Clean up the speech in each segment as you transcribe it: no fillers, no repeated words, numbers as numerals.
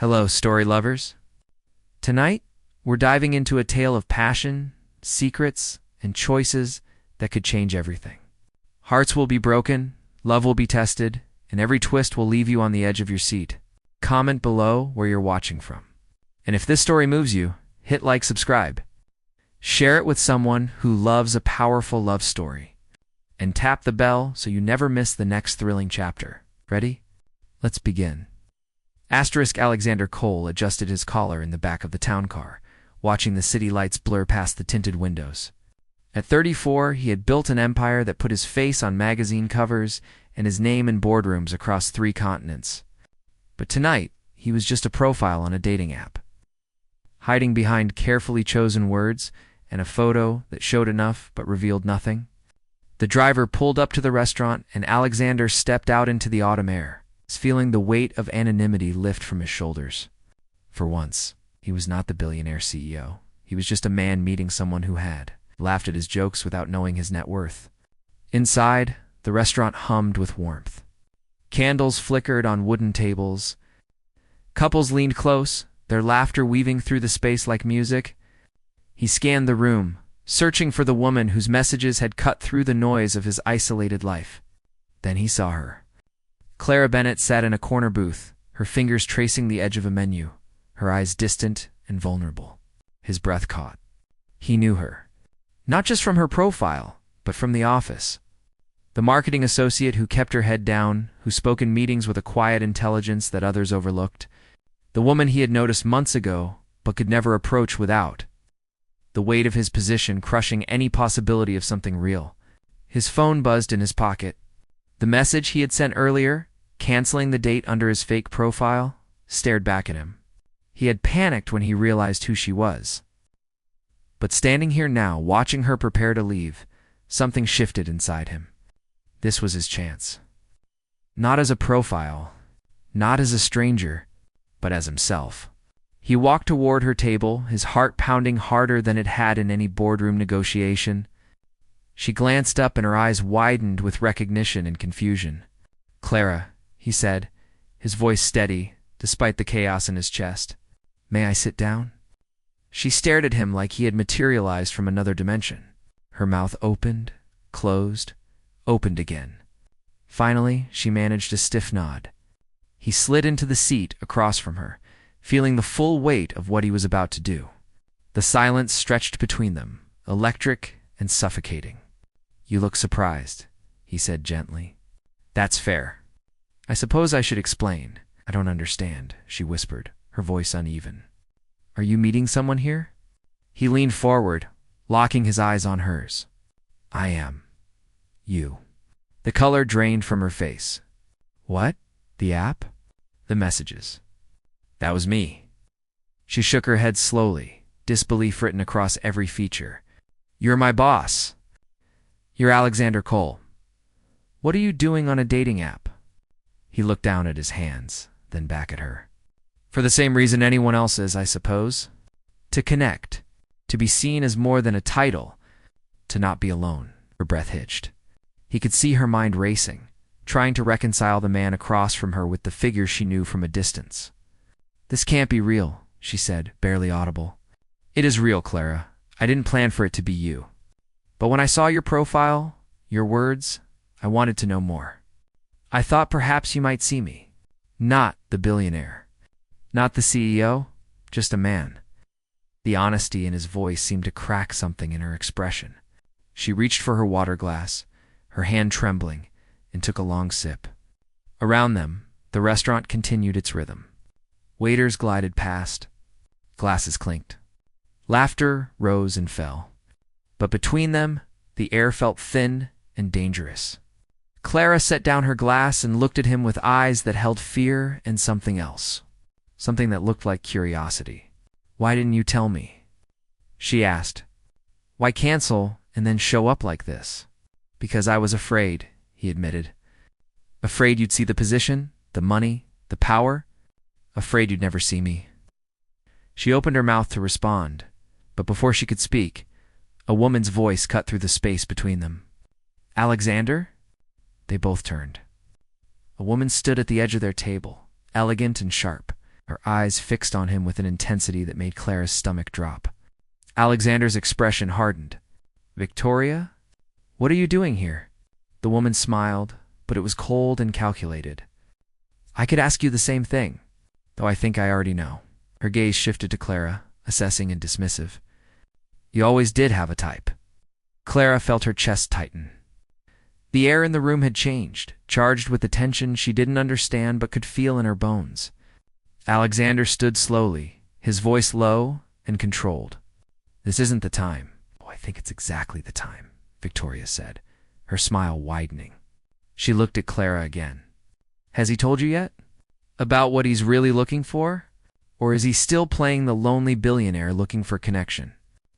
Hello, story lovers. Tonight, we're diving into a tale of passion, secrets, and choices that could change everything. Hearts will be broken, love will be tested, and every twist will leave you on the edge of your seat. Comment below where you're watching from. And if this story moves you, hit like, subscribe. Share it with someone who loves a powerful love story. And tap the bell so you never miss the next thrilling chapter. Ready? Let's begin. Alexander Cole adjusted his collar in the back of the town car, watching the city lights blur past the tinted windows. At 34, he had built an empire that put his face on magazine covers and his name in boardrooms across 3 continents. But tonight, he was just a profile on a dating app. Hiding behind carefully chosen words and a photo that showed enough but revealed nothing. The driver pulled up to the restaurant and Alexander stepped out into the autumn air, feeling the weight of anonymity lift from his shoulders. For once, he was not the billionaire CEO. He was just a man meeting someone who had laughed at his jokes without knowing his net worth. Inside, the restaurant hummed with warmth. Candles flickered on wooden tables. Couples leaned close, their laughter weaving through the space like music. He scanned the room, searching for the woman whose messages had cut through the noise of his isolated life. Then he saw her. Clara Bennett sat in a corner booth, her fingers tracing the edge of a menu, her eyes distant and vulnerable. His breath caught. He knew her. Not just from her profile, but from the office. The marketing associate who kept her head down, who spoke in meetings with a quiet intelligence that others overlooked. The woman he had noticed months ago, but could never approach without. The weight of his position crushing any possibility of something real. His phone buzzed in his pocket. The message he had sent earlier, canceling the date under his fake profile, stared back at him. He had panicked when he realized who she was. But standing here now, watching her prepare to leave, something shifted inside him. This was his chance. Not as a profile, not as a stranger, but as himself. He walked toward her table, his heart pounding harder than it had in any boardroom negotiation. She glanced up and her eyes widened with recognition and confusion. "Clara," he said, his voice steady, despite the chaos in his chest. "May I sit down?" She stared at him like he had materialized from another dimension. Her mouth opened, closed, opened again. Finally, she managed a stiff nod. He slid into the seat across from her, feeling the full weight of what he was about to do. The silence stretched between them, electric and suffocating. "You look surprised," he said gently. "That's fair. I suppose I should explain." "I don't understand," she whispered, her voice uneven. "Are you meeting someone here?" He leaned forward, locking his eyes on hers. "I am. You." The color drained from her face. "What? The app?" "The messages." "That was me." She shook her head slowly, disbelief written across every feature. "You're my boss. You're Alexander Cole. What are you doing on a dating app?" He looked down at his hands, then back at her. "For the same reason anyone else is, I suppose. To connect. To be seen as more than a title. To not be alone." Her breath hitched. He could see her mind racing, trying to reconcile the man across from her with the figure she knew from a distance. "This can't be real," she said, barely audible. "It is real, Clara. I didn't plan for it to be you. But when I saw your profile, your words, I wanted to know more. I thought perhaps you might see me. Not the billionaire. Not the CEO, just a man." The honesty in his voice seemed to crack something in her expression. She reached for her water glass, her hand trembling, and took a long sip. Around them, the restaurant continued its rhythm. Waiters glided past. Glasses clinked. Laughter rose and fell. But between them, the air felt thin and dangerous. Clara set down her glass and looked at him with eyes that held fear and something else. Something that looked like curiosity. "Why didn't you tell me?" she asked. "Why cancel and then show up like this?" "Because I was afraid," he admitted. "Afraid you'd see the position, the money, the power? Afraid you'd never see me." She opened her mouth to respond, but before she could speak, a woman's voice cut through the space between them. "Alexander?" They both turned. A woman stood at the edge of their table, elegant and sharp, her eyes fixed on him with an intensity that made Clara's stomach drop. Alexander's expression hardened. "Victoria? What are you doing here?" The woman smiled, but it was cold and calculated. "I could ask you the same thing, though I think I already know." Her gaze shifted to Clara, assessing and dismissive. "You always did have a type." Clara felt her chest tighten. The air in the room had changed, charged with a tension she didn't understand but could feel in her bones. Alexander stood slowly, his voice low and controlled. "This isn't the time." "Oh, I think it's exactly the time," Victoria said, her smile widening. She looked at Clara again. "Has he told you yet? About what he's really looking for? Or is he still playing the lonely billionaire looking for connection?"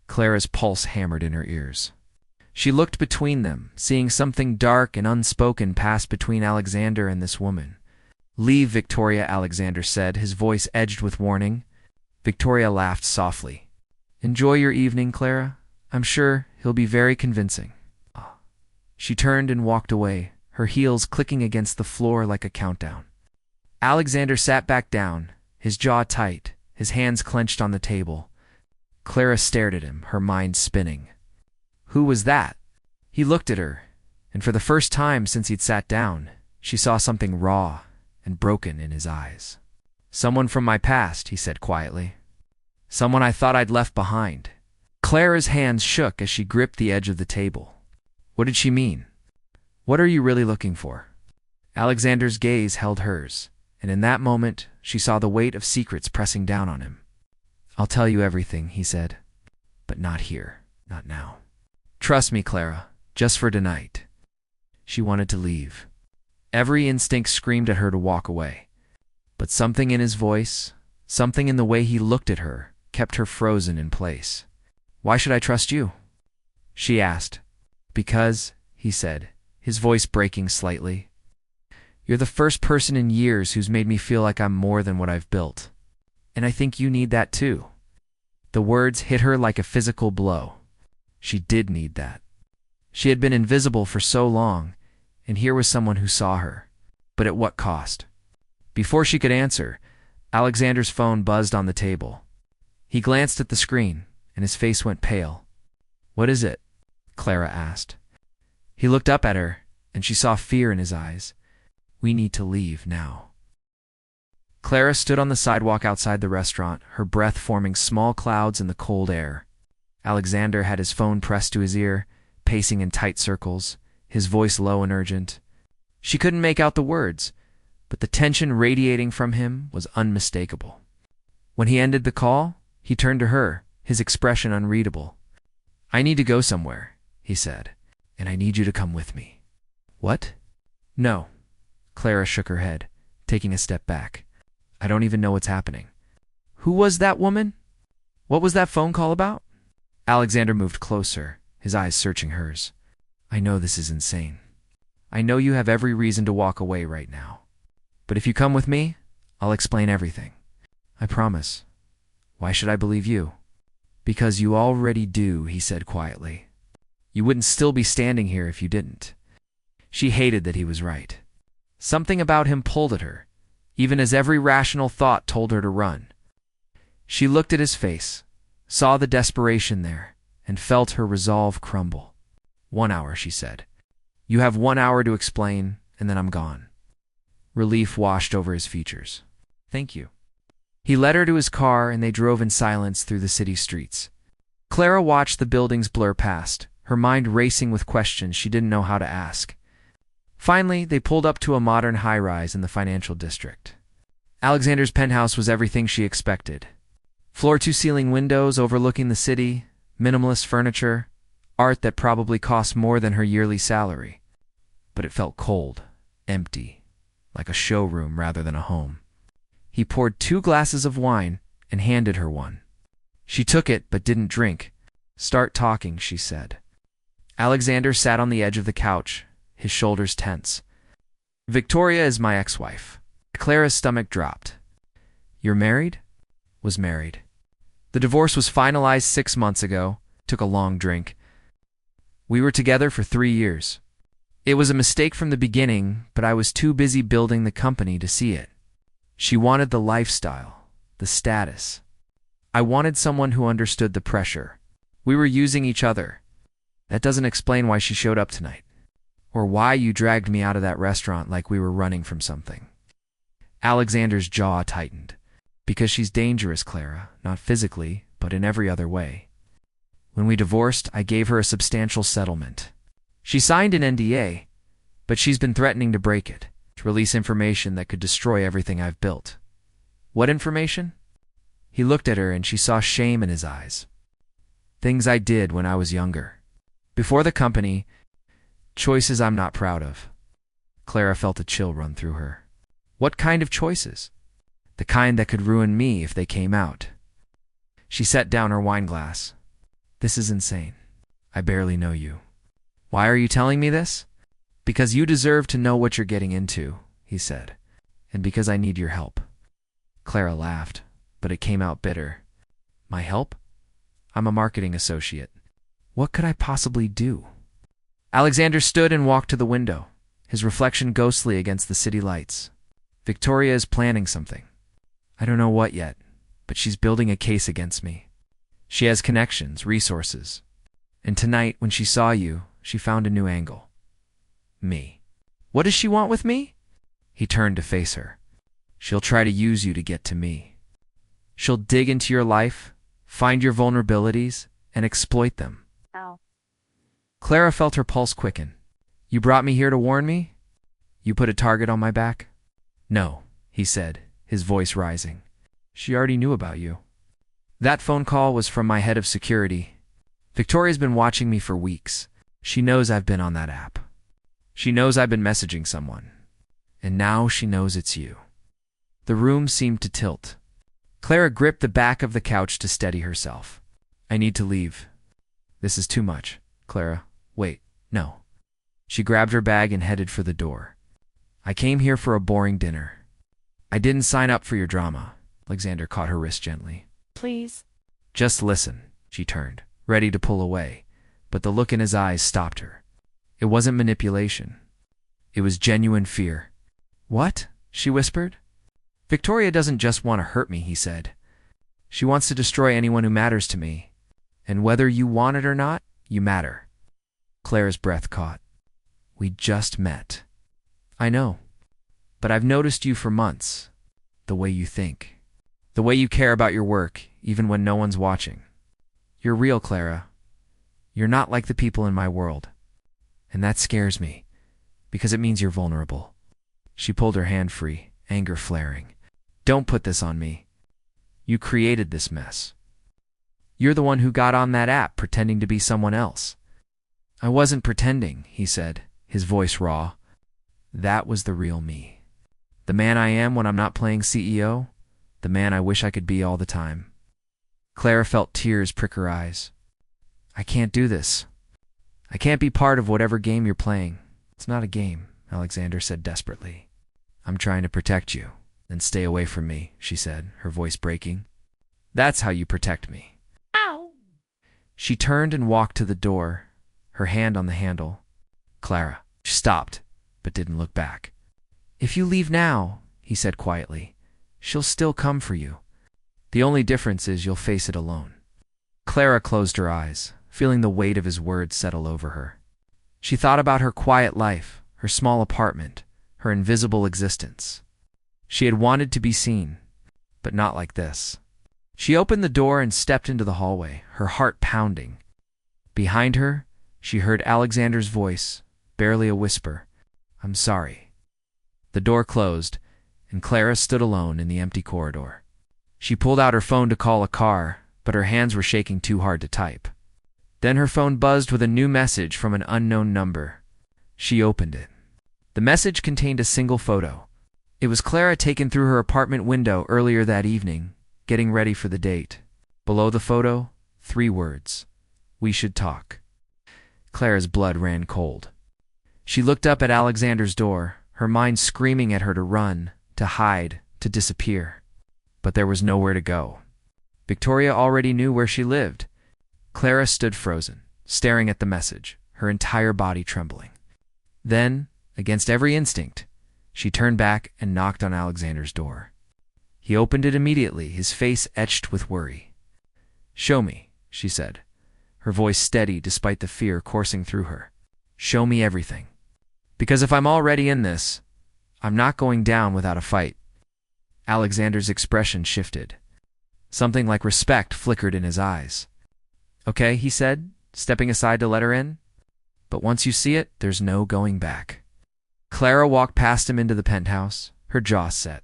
Clara's pulse hammered in her ears. She looked between them, seeing something dark and unspoken pass between Alexander and this woman. "Leave, Victoria," Alexander said, his voice edged with warning. Victoria laughed softly. "Enjoy your evening, Clara. I'm sure he'll be very convincing." She turned and walked away, her heels clicking against the floor like a countdown. Alexander sat back down, his jaw tight, his hands clenched on the table. Clara stared at him, her mind spinning. Who was that? He looked at her, and for the first time since he'd sat down, she saw something raw and broken in his eyes. "Someone from my past," he said quietly. "Someone I thought I'd left behind." Clara's hands shook as she gripped the edge of the table. What did she mean? "What are you really looking for?" Alexander's gaze held hers, and in that moment she saw the weight of secrets pressing down on him. "I'll tell you everything," he said. "But not here, not now. Trust me, Clara, just for tonight." She wanted to leave. Every instinct screamed at her to walk away. But something in his voice, something in the way he looked at her, kept her frozen in place. "Why should I trust you?" she asked. "Because," he said, his voice breaking slightly, "you're the first person in years who's made me feel like I'm more than what I've built. And I think you need that too." The words hit her like a physical blow. She did need that. She had been invisible for so long, and here was someone who saw her. But at what cost? Before she could answer, Alexander's phone buzzed on the table. He glanced at the screen, and his face went pale. "What is it?" Clara asked. He looked up at her, and she saw fear in his eyes. "We need to leave now." Clara stood on the sidewalk outside the restaurant, her breath forming small clouds in the cold air. Alexander had his phone pressed to his ear, pacing in tight circles, his voice low and urgent. She couldn't make out the words, but the tension radiating from him was unmistakable. When he ended the call, he turned to her, his expression unreadable. "I need to go somewhere," he said, "and I need you to come with me." "What?" "No." Clara shook her head, taking a step back. "I don't even know what's happening." "Who was that woman? What was that phone call about?" Alexander moved closer, his eyes searching hers. "I know this is insane. I know you have every reason to walk away right now. But if you come with me, I'll explain everything. I promise. Why should I believe you?" "Because you already do," he said quietly. "You wouldn't still be standing here if you didn't." She hated that he was right. Something about him pulled at her, even as every rational thought told her to run. She looked at his face, saw the desperation there, and felt her resolve crumble. "1 hour," she said. "You have 1 hour to explain, and then I'm gone." Relief washed over his features. "Thank you." He led her to his car, and they drove in silence through the city streets. Clara watched the buildings blur past, her mind racing with questions she didn't know how to ask. Finally, they pulled up to a modern high-rise in the financial district. Alexander's penthouse was everything she expected. Floor-to-ceiling windows overlooking the city, minimalist furniture, art that probably cost more than her yearly salary. But it felt cold, empty, like a showroom rather than a home. He poured 2 glasses of wine and handed her one. She took it but didn't drink. "Start talking," she said. Alexander sat on the edge of the couch, his shoulders tense. "Victoria is my ex-wife." Clara's stomach dropped. "You're married?" "Was married. The divorce was finalized 6 months ago." Took a long drink. "We were together for 3 years. It was a mistake from the beginning, but I was too busy building the company to see it. She wanted the lifestyle, the status. I wanted someone who understood the pressure. We were using each other. That doesn't explain why she showed up tonight. Or why you dragged me out of that restaurant like we were running from something. Alexander's jaw tightened. Because she's dangerous, Clara, not physically, but in every other way. When we divorced, I gave her a substantial settlement. She signed an NDA, but she's been threatening to break it, to release information that could destroy everything I've built. What information? He looked at her and she saw shame in his eyes. Things I did when I was younger. Before the company, choices I'm not proud of. Clara felt a chill run through her. What kind of choices? The kind that could ruin me if they came out. She set down her wine glass. This is insane. I barely know you. Why are you telling me this? Because you deserve to know what you're getting into, he said, and because I need your help. Clara laughed, but it came out bitter. My help? I'm a marketing associate. What could I possibly do? Alexander stood and walked to the window, his reflection ghostly against the city lights. Victoria is planning something. I don't know what yet, but she's building a case against me. She has connections, resources. And tonight, when she saw you, she found a new angle. Me. What does she want with me? He turned to face her. She'll try to use you to get to me. She'll dig into your life, find your vulnerabilities, and exploit them. Ow. Clara felt her pulse quicken. You brought me here to warn me? You put a target on my back? No, he said, his voice rising. She already knew about you. That phone call was from my head of security. Victoria's been watching me for weeks. She knows I've been on that app. She knows I've been messaging someone. And now she knows it's you. The room seemed to tilt. Clara gripped the back of the couch to steady herself. I need to leave. This is too much. Clara, wait, no. She grabbed her bag and headed for the door. I came here for a boring dinner. I didn't sign up for your drama. Alexander caught her wrist gently. Please. Just listen, she turned, ready to pull away, but the look in his eyes stopped her. It wasn't manipulation. It was genuine fear. What? She whispered. Victoria doesn't just want to hurt me, he said. She wants to destroy anyone who matters to me. And whether you want it or not, you matter. Clara's breath caught. We just met. I know. But I've noticed you for months. The way you think. The way you care about your work, even when no one's watching. You're real, Clara. You're not like the people in my world. And that scares me, because it means you're vulnerable. She pulled her hand free, anger flaring. Don't put this on me. You created this mess. You're the one who got on that app pretending to be someone else. I wasn't pretending, he said, his voice raw. That was the real me. The man I am when I'm not playing CEO, the man I wish I could be all the time. Clara felt tears prick her eyes. I can't do this. I can't be part of whatever game you're playing. It's not a game, Alexander said desperately. I'm trying to protect you. Then stay away from me, she said, her voice breaking. That's how you protect me. Ow! She turned and walked to the door, her hand on the handle. Clara. She stopped, but didn't look back. If you leave now, he said quietly, she'll still come for you. The only difference is you'll face it alone. Clara closed her eyes, feeling the weight of his words settle over her. She thought about her quiet life, her small apartment, her invisible existence. She had wanted to be seen, but not like this. She opened the door and stepped into the hallway, her heart pounding. Behind her, she heard Alexander's voice, barely a whisper. I'm sorry. The door closed, and Clara stood alone in the empty corridor. She pulled out her phone to call a car, but her hands were shaking too hard to type. Then her phone buzzed with a new message from an unknown number. She opened it. The message contained a single photo. It was Clara taken through her apartment window earlier that evening, getting ready for the date. Below the photo, 3 words. We should talk. Clara's blood ran cold. She looked up at Alexander's door, her mind screaming at her to run, to hide, to disappear. But there was nowhere to go. Victoria already knew where she lived. Clara stood frozen, staring at the message, her entire body trembling. Then, against every instinct, she turned back and knocked on Alexander's door. He opened it immediately, his face etched with worry. "Show me," she said, her voice steady despite the fear coursing through her. "Show me everything. Because if I'm already in this, I'm not going down without a fight." Alexander's expression shifted. Something like respect flickered in his eyes. "Okay," he said, stepping aside to let her in. "But once you see it, there's no going back." Clara walked past him into the penthouse, her jaw set.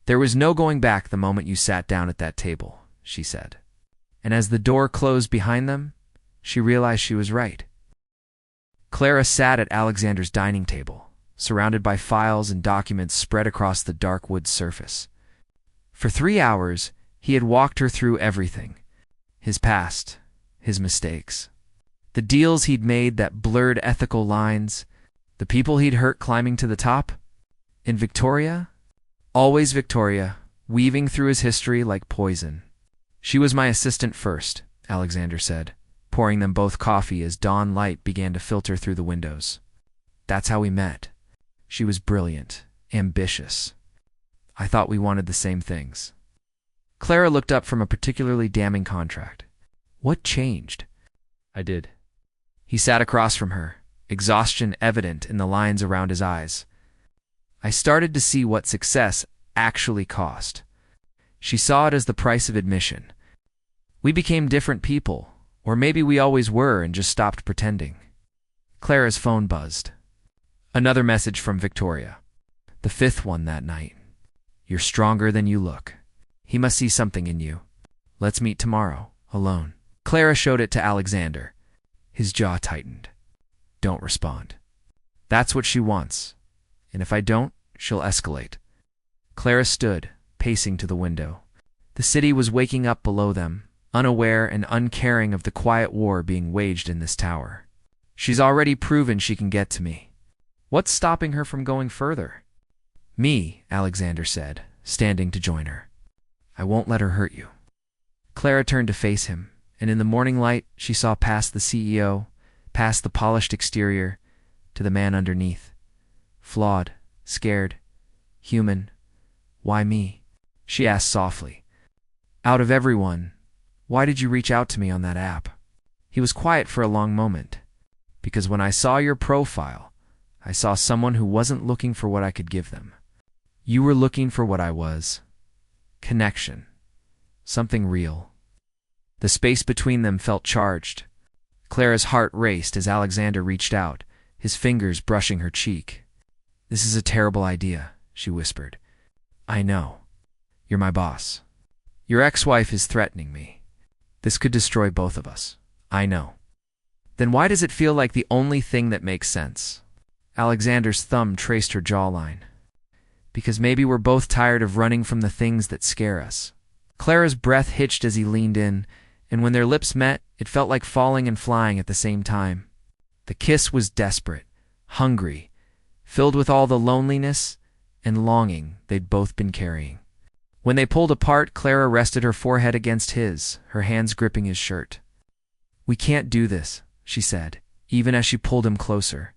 "There was no going back the moment you sat down at that table," she said. And as the door closed behind them, she realized she was right. Clara sat at Alexander's dining table, surrounded by files and documents spread across the dark wood surface. For 3 hours, he had walked her through everything. His past, his mistakes, the deals he'd made that blurred ethical lines, the people he'd hurt climbing to the top. And Victoria? Always Victoria, weaving through his history like poison. "She was my assistant first," Alexander said, pouring them both coffee as dawn light began to filter through the windows. "That's how we met. She was brilliant, ambitious. I thought we wanted the same things." Clara looked up from a particularly damning contract. "What changed?" "I did." He sat across from her, exhaustion evident in the lines around his eyes. "I started to see what success actually cost." She saw it as the price of admission. We became different people, or maybe we always were and just stopped pretending. Clara's phone buzzed. Another message from Victoria. The 5th one that night. "You're stronger than you look. He must see something in you. Let's meet tomorrow, alone." Clara showed it to Alexander. His jaw tightened. "Don't respond." That's what she wants. And if I don't, she'll escalate. Clara stood, pacing to the window. The city was waking up below them, unaware and uncaring of the quiet war being waged in this tower. She's already proven she can get to me. What's stopping her from going further? "Me," Alexander said, standing to join her. "I won't let her hurt you." Clara turned to face him, and in the morning light she saw past the CEO, past the polished exterior, to the man underneath. Flawed, scared, human. "Why me?" she asked softly. "Out of everyone, why did you reach out to me on that app?" He was quiet for a long moment. "Because when I saw your profile, I saw someone who wasn't looking for what I could give them. You were looking for what I was. Connection. Something real." The space between them felt charged. Clara's heart raced as Alexander reached out, his fingers brushing her cheek. "This is a terrible idea," she whispered. "I know. You're my boss. Your ex-wife is threatening me. This could destroy both of us. I know." "Then why does it feel like the only thing that makes sense?" Alexander's thumb traced her jawline. "Because maybe we're both tired of running from the things that scare us." Clara's breath hitched as he leaned in, and when their lips met, it felt like falling and flying at the same time. The kiss was desperate, hungry, filled with all the loneliness and longing they'd both been carrying. When they pulled apart, Clara rested her forehead against his, her hands gripping his shirt. "We can't do this," she said, even as she pulled him closer.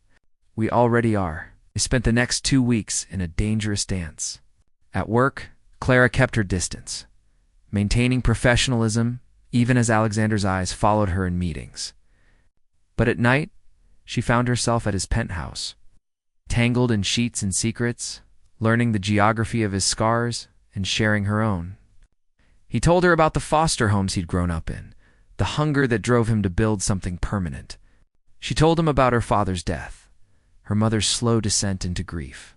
"We already are." They spent the next 2 weeks in a dangerous dance. At work, Clara kept her distance, maintaining professionalism even as Alexander's eyes followed her in meetings. But at night, she found herself at his penthouse, tangled in sheets and secrets, learning the geography of his scars and sharing her own. He told her about the foster homes he'd grown up in, the hunger that drove him to build something permanent. She told him about her father's death, her mother's slow descent into grief,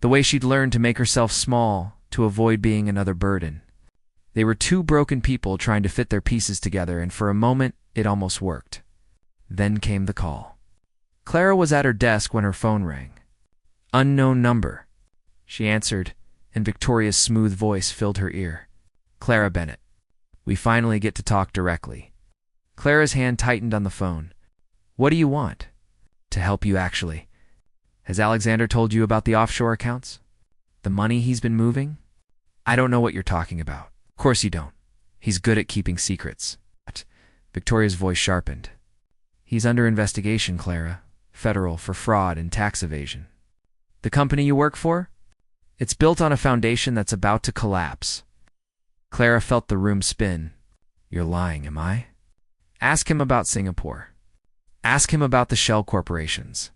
the way she'd learned to make herself small to avoid being another burden. They were 2 broken people trying to fit their pieces together, and for a moment, it almost worked. Then came the call. Clara was at her desk when her phone rang. "Unknown number." She answered, and Victoria's smooth voice filled her ear. "Clara Bennett. We finally get to talk directly." Clara's hand tightened on the phone. "What do you want?" "To help you, actually. Has Alexander told you about the offshore accounts? The money he's been moving?" "I don't know what you're talking about." "Of course you don't. He's good at keeping secrets." Victoria's voice sharpened. "He's under investigation, Clara. Federal, for fraud and tax evasion." "The company you work for?" It's built on a foundation that's about to collapse. Clara felt the room spin. You're lying, am I? Ask him about Singapore. Ask him about the shell corporations.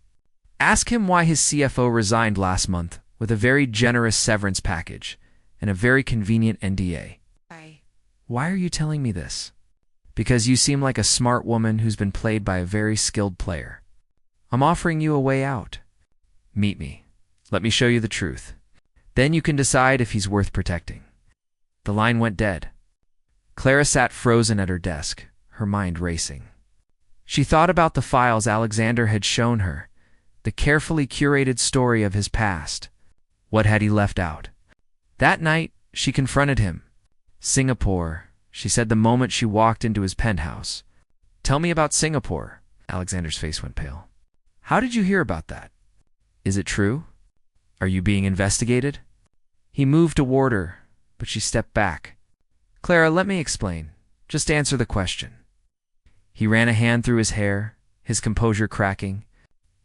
Ask him why his CFO resigned last month with a very generous severance package and a very convenient NDA. Why are you telling me this? Because you seem like a smart woman who's been played by a very skilled player. I'm offering you a way out. Meet me. Let me show you the truth. Then you can decide if he's worth protecting. The line went dead. Clara sat frozen at her desk, her mind racing. She thought about the files Alexander had shown her, the carefully curated story of his past. What had he left out? That night, she confronted him. Singapore, she said the moment she walked into his penthouse. Tell me about Singapore. Alexander's face went pale. How did you hear about that? Is it true? Are you being investigated? He moved toward her, but she stepped back. Clara, let me explain. Just answer the question. He ran a hand through his hair, his composure cracking.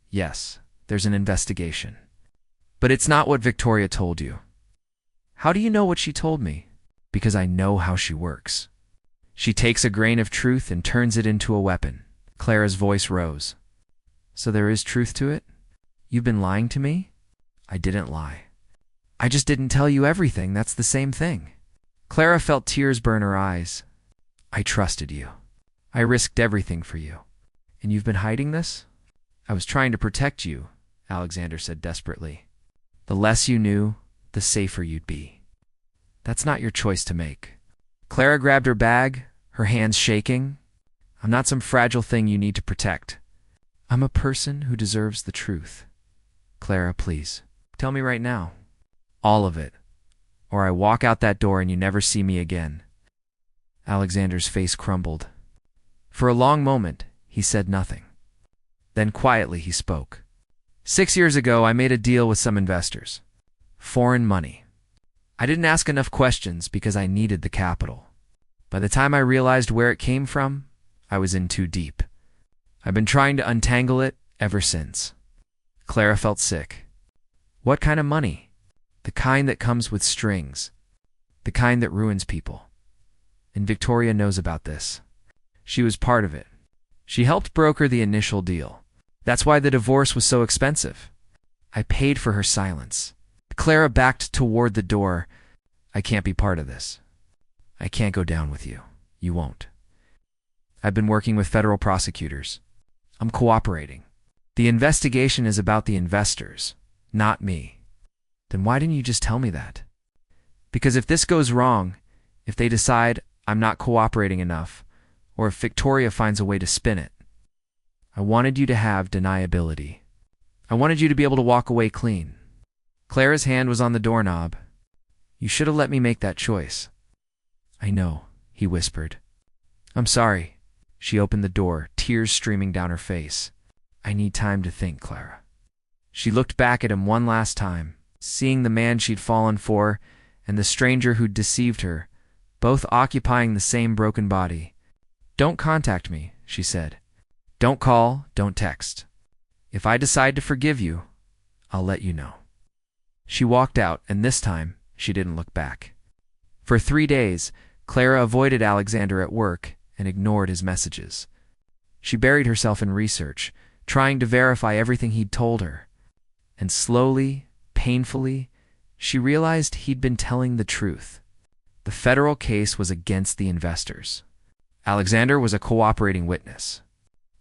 Yes, there's an investigation. But it's not what Victoria told you. How do you know what she told me? Because I know how she works. She takes a grain of truth and turns it into a weapon. Clara's voice rose. So there is truth to it? You've been lying to me? I didn't lie. I just didn't tell you everything. That's the same thing. Clara felt tears burn her eyes. I trusted you. I risked everything for you. And you've been hiding this? I was trying to protect you, Alexander said desperately. The less you knew, the safer you'd be. That's not your choice to make. Clara grabbed her bag, her hands shaking. I'm not some fragile thing you need to protect. I'm a person who deserves the truth. Clara, please, tell me right now. All of it. Or I walk out that door and you never see me again. Alexander's face crumbled. For a long moment, he said nothing. Then quietly he spoke. 6 years ago, I made a deal with some investors. Foreign money. I didn't ask enough questions because I needed the capital. By the time I realized where it came from, I was in too deep. I've been trying to untangle it ever since. Clara felt sick. What kind of money? The kind that comes with strings. The kind that ruins people. And Victoria knows about this. She was part of it. She helped broker the initial deal. That's why the divorce was so expensive. I paid for her silence. Clara backed toward the door. I can't be part of this. I can't go down with you. You won't. I've been working with federal prosecutors. I'm cooperating. The investigation is about the investors, not me. Then why didn't you just tell me that? Because if this goes wrong, if they decide I'm not cooperating enough, or if Victoria finds a way to spin it, I wanted you to have deniability. I wanted you to be able to walk away clean. Clara's hand was on the doorknob. You should have let me make that choice. I know, he whispered. I'm sorry. She opened the door, tears streaming down her face. I need time to think, Clara. She looked back at him one last time, seeing the man she'd fallen for and the stranger who'd deceived her, both occupying the same broken body. Don't contact me, she said. Don't call, don't text. If I decide to forgive you, I'll let you know. She walked out, and this time, she didn't look back. For 3 days, Clara avoided Alexander at work and ignored his messages. She buried herself in research, trying to verify everything he'd told her. And slowly, painfully, she realized he'd been telling the truth. The federal case was against the investors. Alexander was a cooperating witness.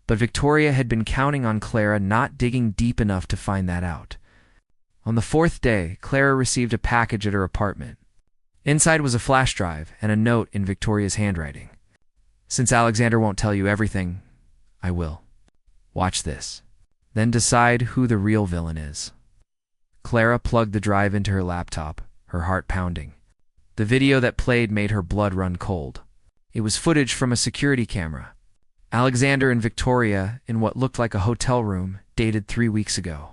But Victoria had been counting on Clara not digging deep enough to find that out. On the 4th day, Clara received a package at her apartment. Inside was a flash drive and a note in Victoria's handwriting. Since Alexander won't tell you everything, I will. Watch this. Then decide who the real villain is. Clara plugged the drive into her laptop, her heart pounding. The video that played made her blood run cold. It was footage from a security camera. Alexander and Victoria in what looked like a hotel room, dated 3 weeks ago.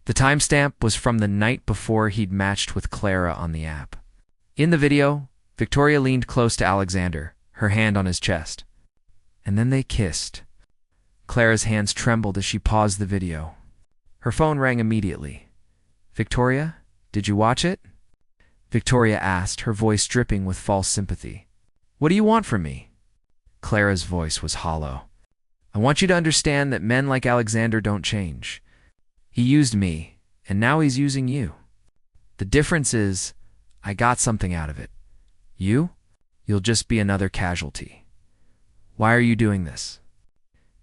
The timestamp was from the night before he'd matched with Clara on the app. In the video, Victoria leaned close to Alexander, her hand on his chest. And then they kissed. Clara's hands trembled as she paused the video. Her phone rang immediately. Victoria, Did you watch it? Victoria asked, her voice dripping with false sympathy. What do you want from me? Clara's voice was hollow. I want you to understand that men like Alexander don't change. He used me, and now he's using you. The difference is, I got something out of it. You'll just be another casualty. Why are you doing this?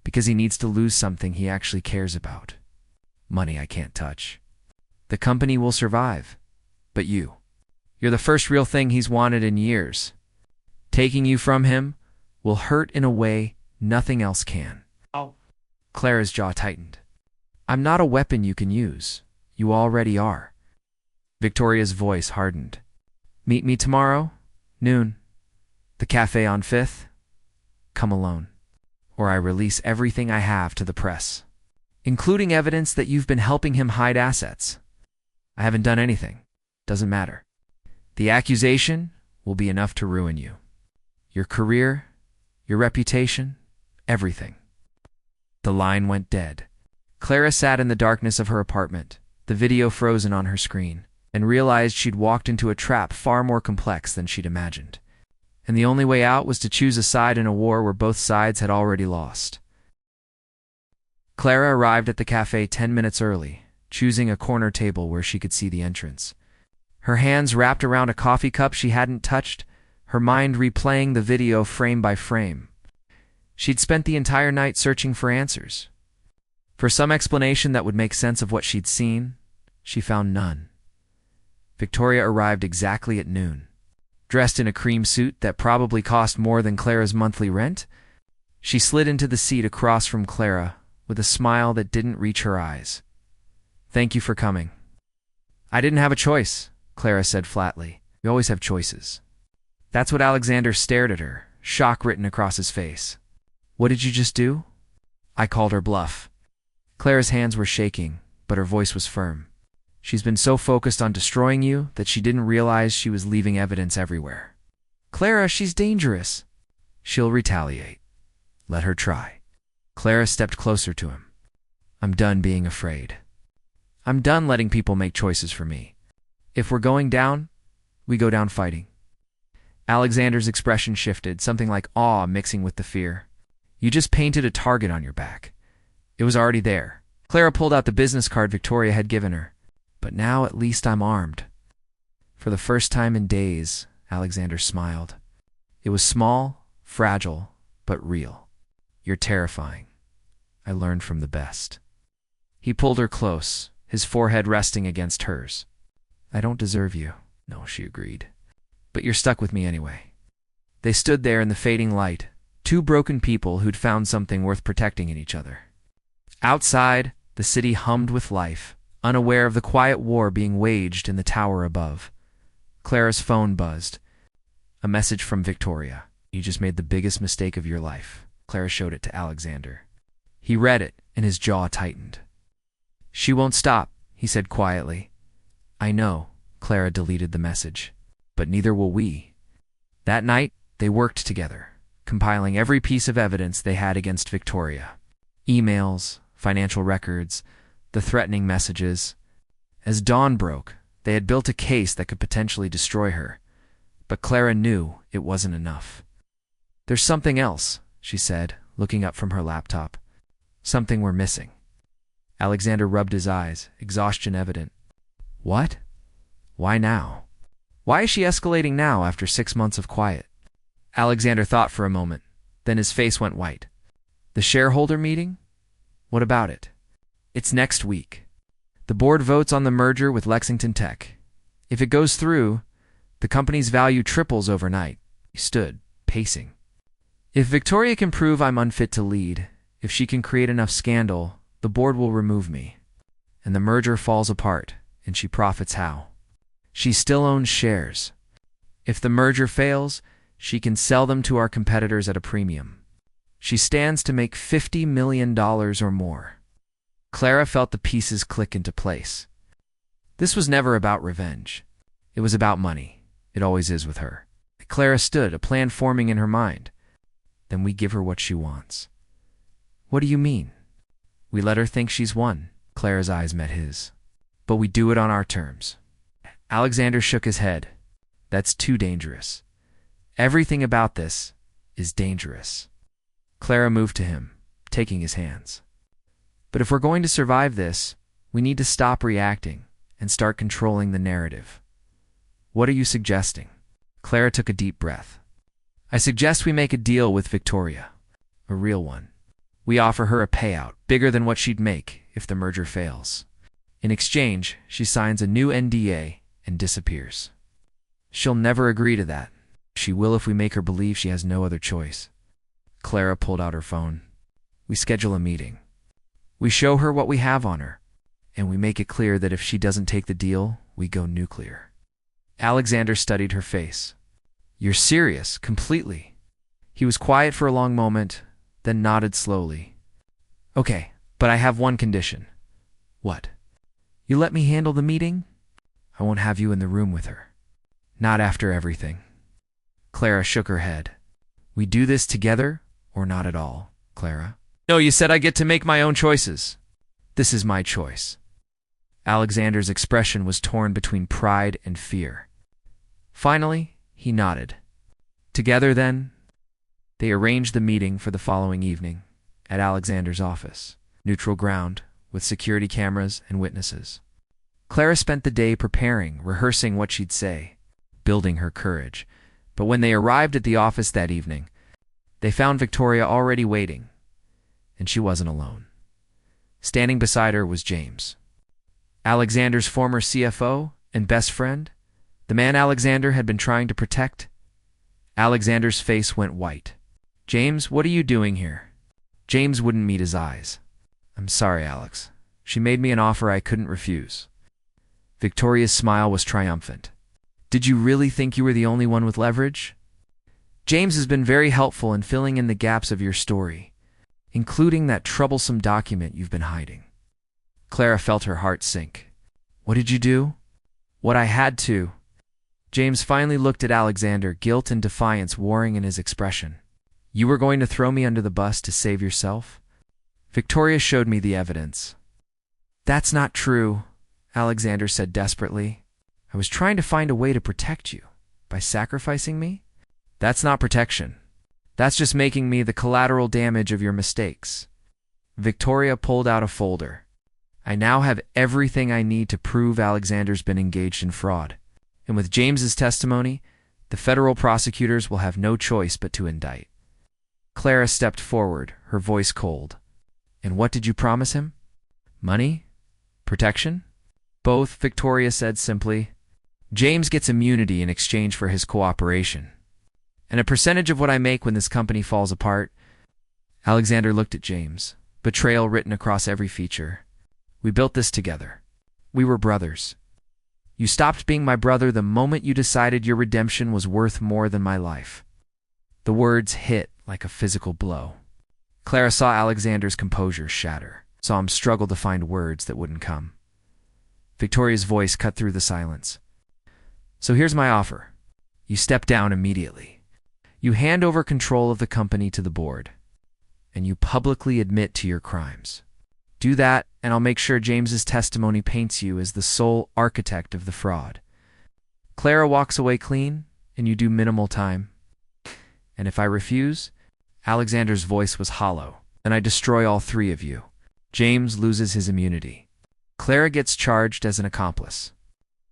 Because he needs to lose something he actually cares about. Money I can't touch. The company will survive, but you're the first real thing he's wanted in years. Taking you from him will hurt in a way nothing else can. Oh. Clara's jaw tightened. I'm not a weapon you can use. You already are. Victoria's voice hardened. Meet me tomorrow, noon. The cafe on 5th. Come alone, or I release everything I have to the press, including evidence that you've been helping him hide assets. I haven't done anything. Doesn't matter. The accusation will be enough to ruin you. Your career, your reputation, everything. The line went dead. Clara sat in the darkness of her apartment, the video frozen on her screen, and realized she'd walked into a trap far more complex than she'd imagined. And the only way out was to choose a side in a war where both sides had already lost. Clara arrived at the cafe 10 minutes early, choosing a corner table where she could see the entrance. Her hands wrapped around a coffee cup she hadn't touched, her mind replaying the video frame by frame. She'd spent the entire night searching for answers. For some explanation that would make sense of what she'd seen, she found none. Victoria arrived exactly at noon. Dressed in a cream suit that probably cost more than Clara's monthly rent, she slid into the seat across from Clara with a smile that didn't reach her eyes. Thank you for coming. I didn't have a choice, Clara said flatly. You always have choices. That's what Alexander stared at her, shock written across his face. What did you just do? I called her bluff. Clara's hands were shaking, but her voice was firm. She's been so focused on destroying you that she didn't realize she was leaving evidence everywhere. Clara, she's dangerous. She'll retaliate. Let her try. Clara stepped closer to him. I'm done being afraid. I'm done letting people make choices for me. If we're going down, we go down fighting. Alexander's expression shifted, something like awe mixing with the fear. You just painted a target on your back. It was already there. Clara pulled out the business card Victoria had given her. But now at least I'm armed. For the first time in days, Alexander smiled. It was small, fragile, but real. You're terrifying. I learned from the best. He pulled her close, his forehead resting against hers. I don't deserve you. No, she agreed. But you're stuck with me anyway. They stood there in the fading light, two broken people who'd found something worth protecting in each other. Outside, the city hummed with life, unaware of the quiet war being waged in the tower above. Clara's phone buzzed. A message from Victoria. You just made the biggest mistake of your life. Clara showed it to Alexander. He read it, and his jaw tightened. She won't stop, he said quietly. I know, Clara deleted the message. But neither will we. That night, they worked together, compiling every piece of evidence they had against Victoria. Emails, financial records, the threatening messages. As dawn broke, they had built a case that could potentially destroy her. But Clara knew it wasn't enough. There's something else, she said, looking up from her laptop. Something we're missing. Alexander rubbed his eyes, exhaustion evident. What? Why now? Why is she escalating now after 6 months of quiet? Alexander thought for a moment, then his face went white. The shareholder meeting? What about it? It's next week. The board votes on the merger with Lexington Tech. If it goes through, the company's value triples overnight. He stood, pacing. If Victoria can prove I'm unfit to lead, if she can create enough scandal, the board will remove me. And the merger falls apart, and she profits how? She still owns shares. If the merger fails, she can sell them to our competitors at a premium. She stands to make $50 million or more. Clara felt the pieces click into place. This was never about revenge. It was about money. It always is with her. Clara stood, a plan forming in her mind. Then we give her what she wants. What do you mean? We let her think she's won. Clara's eyes met his. But we do it on our terms. Alexander shook his head. That's too dangerous. Everything about this is dangerous. Clara moved to him, taking his hands. But if we're going to survive this, we need to stop reacting and start controlling the narrative. What are you suggesting? Clara took a deep breath. I suggest we make a deal with Victoria. A real one. We offer her a payout bigger than what she'd make if the merger fails. In exchange, she signs a new NDA and disappears. She'll never agree to that. She will if we make her believe she has no other choice. Clara pulled out her phone. We schedule a meeting. We show her what we have on her, and we make it clear that if she doesn't take the deal, we go nuclear. Alexander studied her face. You're serious, completely. He was quiet for a long moment, then nodded slowly. Okay, but I have one condition. What? You let me handle the meeting? I won't have you in the room with her. Not after everything. Clara shook her head. We do this together or not at all, Clara? No, you said I get to make my own choices. This is my choice. Alexander's expression was torn between pride and fear. Finally, he nodded. Together, then, they arranged the meeting for the following evening at Alexander's office, neutral ground, with security cameras and witnesses. Clara spent the day preparing, rehearsing what she'd say, building her courage. But when they arrived at the office that evening, they found Victoria already waiting, and she wasn't alone. Standing beside her was James, Alexander's former CFO and best friend, the man Alexander had been trying to protect. Alexander's face went white. James, what are you doing here? James wouldn't meet his eyes. I'm sorry, Alex. She made me an offer I couldn't refuse. Victoria's smile was triumphant. Did you really think you were the only one with leverage? James has been very helpful in filling in the gaps of your story, including that troublesome document you've been hiding. Clara felt her heart sink. What did you do? What I had to. James finally looked at Alexander, guilt and defiance warring in his expression. You were going to throw me under the bus to save yourself? Victoria showed me the evidence. That's not true, Alexander said desperately. I was trying to find a way to protect you. By sacrificing me? That's not protection. That's just making me the collateral damage of your mistakes. Victoria pulled out a folder. I now have everything I need to prove Alexander's been engaged in fraud. And with James's testimony, the federal prosecutors will have no choice but to indict. Clara stepped forward, her voice cold. And what did you promise him? Money? Protection? Both, Victoria said simply. James gets immunity in exchange for his cooperation. And a percentage of what I make when this company falls apart. Alexander looked at James, betrayal written across every feature. We built this together. We were brothers. You stopped being my brother the moment you decided your redemption was worth more than my life. The words hit like a physical blow. Clara saw Alexander's composure shatter, saw him struggle to find words that wouldn't come. Victoria's voice cut through the silence. So here's my offer. You step down immediately. You hand over control of the company to the board, and you publicly admit to your crimes. Do that, and I'll make sure James's testimony paints you as the sole architect of the fraud. Clara walks away clean, and you do minimal time. And if I refuse, Alexander's voice was hollow, then I destroy all three of you. James loses his immunity. Clara gets charged as an accomplice,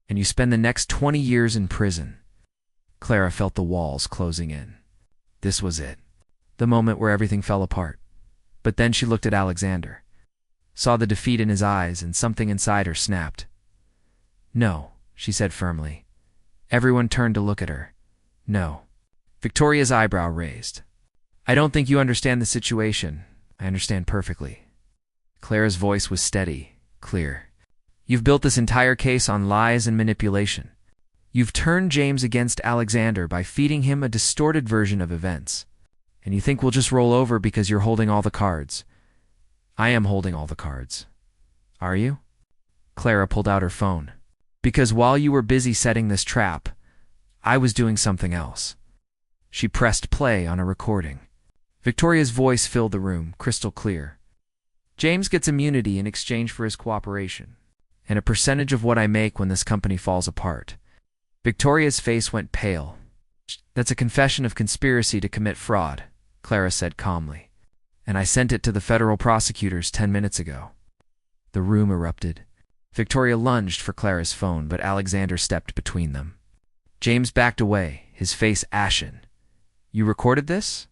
and you spend the next 20 years in prison. Clara felt the walls closing in. This was it, the moment where everything fell apart. But then she looked at Alexander, saw the defeat in his eyes, and something inside her snapped. No, she said firmly. Everyone turned to look at her. No. Victoria's eyebrow raised. I don't think you understand the situation. I understand perfectly. Clara's voice was steady, clear. You've built this entire case on lies and manipulation. You've turned James against Alexander by feeding him a distorted version of events. And you think we'll just roll over because you're holding all the cards. I am holding all the cards. Are you? Clara pulled out her phone. Because while you were busy setting this trap, I was doing something else. She pressed play on a recording. Victoria's voice filled the room, crystal clear. James gets immunity in exchange for his cooperation. and a percentage of what I make when this company falls apart. Victoria's face went pale. That's a confession of conspiracy to commit fraud, Clara said calmly. And I sent it to the federal prosecutors 10 minutes ago. The room erupted. Victoria lunged for Clara's phone, but Alexander stepped between them. James backed away, his face ashen. You recorded this?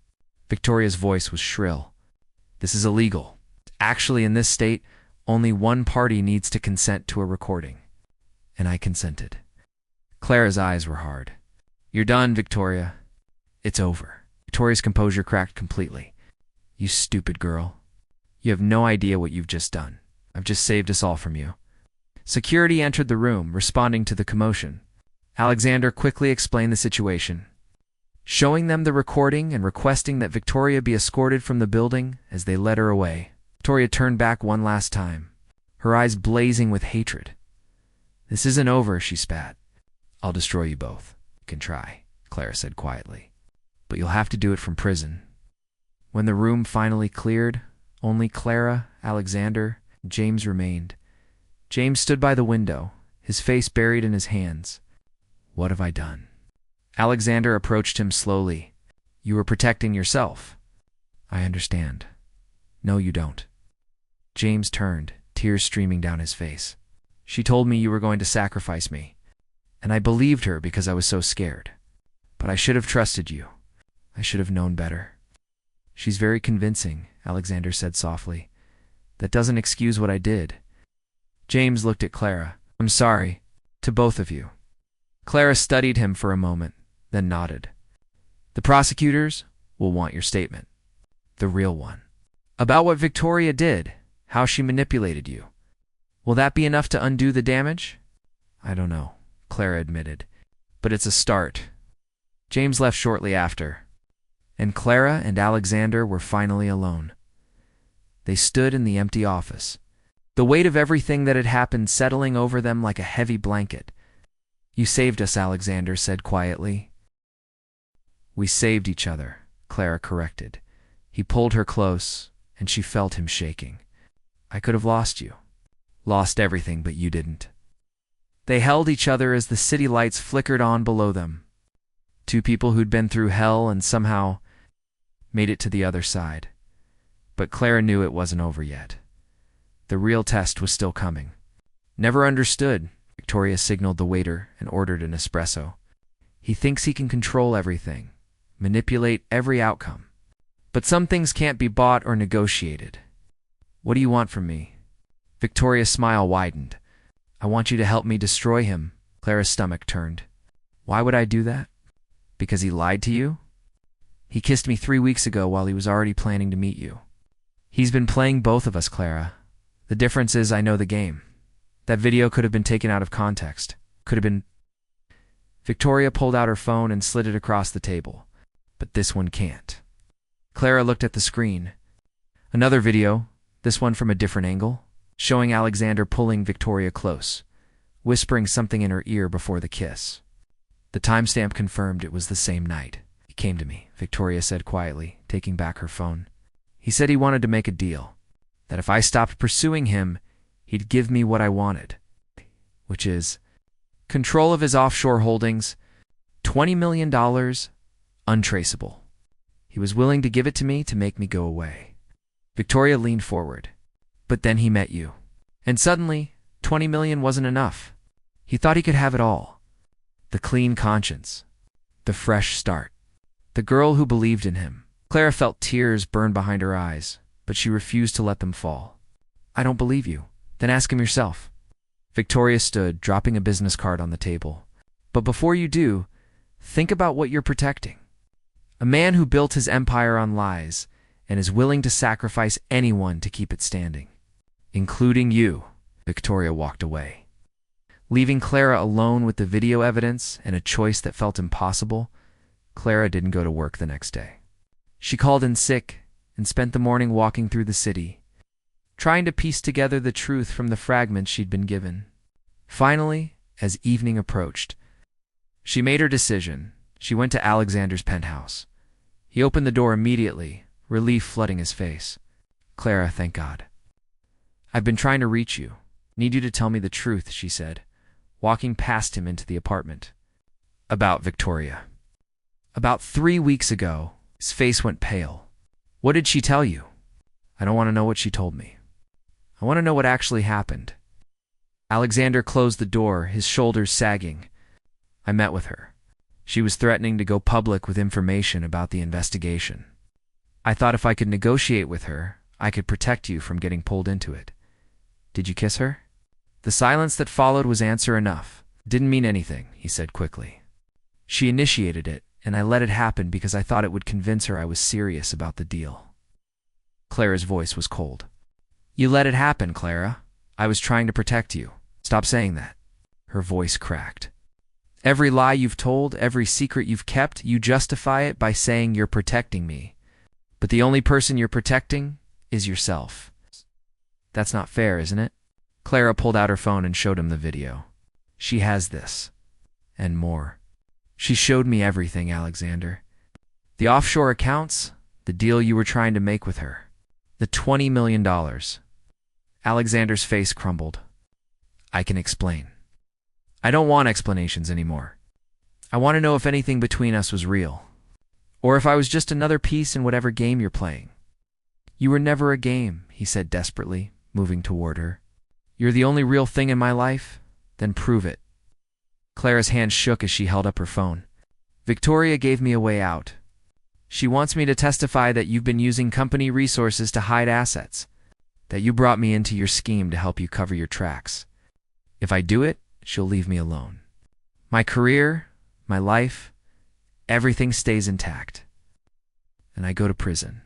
Victoria's voice was shrill. This is illegal. Actually, in this state, only one party needs to consent to a recording. And I consented. Clara's eyes were hard. You're done, Victoria. It's over. Victoria's composure cracked completely. You stupid girl. You have no idea what you've just done. I've just saved us all from you. Security entered the room, responding to the commotion. Alexander quickly explained the situation, showing them the recording and requesting that Victoria be escorted from the building as they led her away. Victoria turned back one last time, her eyes blazing with hatred. This isn't over, she spat. I'll destroy you both. You can try, Clara said quietly. But you'll have to do it from prison. When the room finally cleared, only Clara, Alexander, and James remained. James stood by the window, his face buried in his hands. What have I done? Alexander approached him slowly. You were protecting yourself. I understand. No, you don't. James turned, tears streaming down his face. She told me you were going to sacrifice me, and I believed her because I was so scared. But I should have trusted you. I should have known better. She's very convincing, Alexander said softly. That doesn't excuse what I did. James looked at Clara. I'm sorry. To both of you. Clara studied him for a moment, then nodded. The prosecutors will want your statement. The real one. About what Victoria did, how she manipulated you. Will that be enough to undo the damage? I don't know, Clara admitted. But it's a start. James left shortly after, and Clara and Alexander were finally alone. They stood in the empty office, the weight of everything that had happened settling over them like a heavy blanket. You saved us, Alexander said quietly. We saved each other, Clara corrected. He pulled her close, and she felt him shaking. I could have lost you. Lost everything, but you didn't. They held each other as the city lights flickered on below them. Two people who'd been through hell and somehow made it to the other side. But Clara knew it wasn't over yet. The real test was still coming. Never understood, Victoria signaled the waiter and ordered an espresso. He thinks he can control everything, manipulate every outcome. But some things can't be bought or negotiated. What do you want from me? Victoria's smile widened. I want you to help me destroy him. Clara's stomach turned. Why would I do that? Because he lied to you? He kissed me 3 weeks ago while he was already planning to meet you. He's been playing both of us, Clara. The difference is I know the game. That video could have been taken out of context. Could have been... Victoria pulled out her phone and slid it across the table. But this one can't. Clara looked at the screen. Another video, this one from a different angle, showing Alexander pulling Victoria close, whispering something in her ear before the kiss. The timestamp confirmed it was the same night. He came to me, Victoria said quietly, taking back her phone. He said he wanted to make a deal, that if I stopped pursuing him, he'd give me what I wanted, which is control of his offshore holdings, $20 million, untraceable. He was willing to give it to me to make me go away. Victoria leaned forward. But then he met you. And suddenly, 20 million wasn't enough. He thought he could have it all. The clean conscience. The fresh start. The girl who believed in him. Clara felt tears burn behind her eyes, but she refused to let them fall. I don't believe you. Then ask him yourself. Victoria stood, dropping a business card on the table. But before you do, think about what you're protecting. A man who built his empire on lies and is willing to sacrifice anyone to keep it standing. Including you. Victoria walked away. Leaving Clara alone with the video evidence and a choice that felt impossible, Clara didn't go to work the next day. She called in sick and spent the morning walking through the city, trying to piece together the truth from the fragments she'd been given. Finally, as evening approached, she made her decision. She went to Alexander's penthouse. He opened the door immediately, relief flooding his face. Clara, thank God. I've been trying to reach you. Need you to tell me the truth, she said, walking past him into the apartment. About Victoria. About 3 weeks ago, his face went pale. What did she tell you? I don't want to know what she told me. I want to know what actually happened. Alexander closed the door, his shoulders sagging. I met with her. She was threatening to go public with information about the investigation. I thought if I could negotiate with her, I could protect you from getting pulled into it. Did you kiss her? The silence that followed was answer enough. Didn't mean anything, he said quickly. She initiated it, and I let it happen because I thought it would convince her I was serious about the deal. Clara's voice was cold. You let it happen, Clara. I was trying to protect you. Stop saying that. Her voice cracked. Every lie you've told, every secret you've kept, you justify it by saying you're protecting me. But the only person you're protecting is yourself. That's not fair, isn't it? Clara pulled out her phone and showed him the video. She has this. And more. She showed me everything, Alexander. The offshore accounts, the deal you were trying to make with her. The $20 million. Alexander's face crumbled. I can explain. I don't want explanations anymore. I want to know if anything between us was real. Or if I was just another piece in whatever game you're playing. You were never a game, he said desperately, moving toward her. You're the only real thing in my life? Then prove it. Clara's hand shook as she held up her phone. Victoria gave me a way out. She wants me to testify that you've been using company resources to hide assets, that you brought me into your scheme to help you cover your tracks. If I do it, she'll leave me alone. My career, my life, everything stays intact. And I go to prison.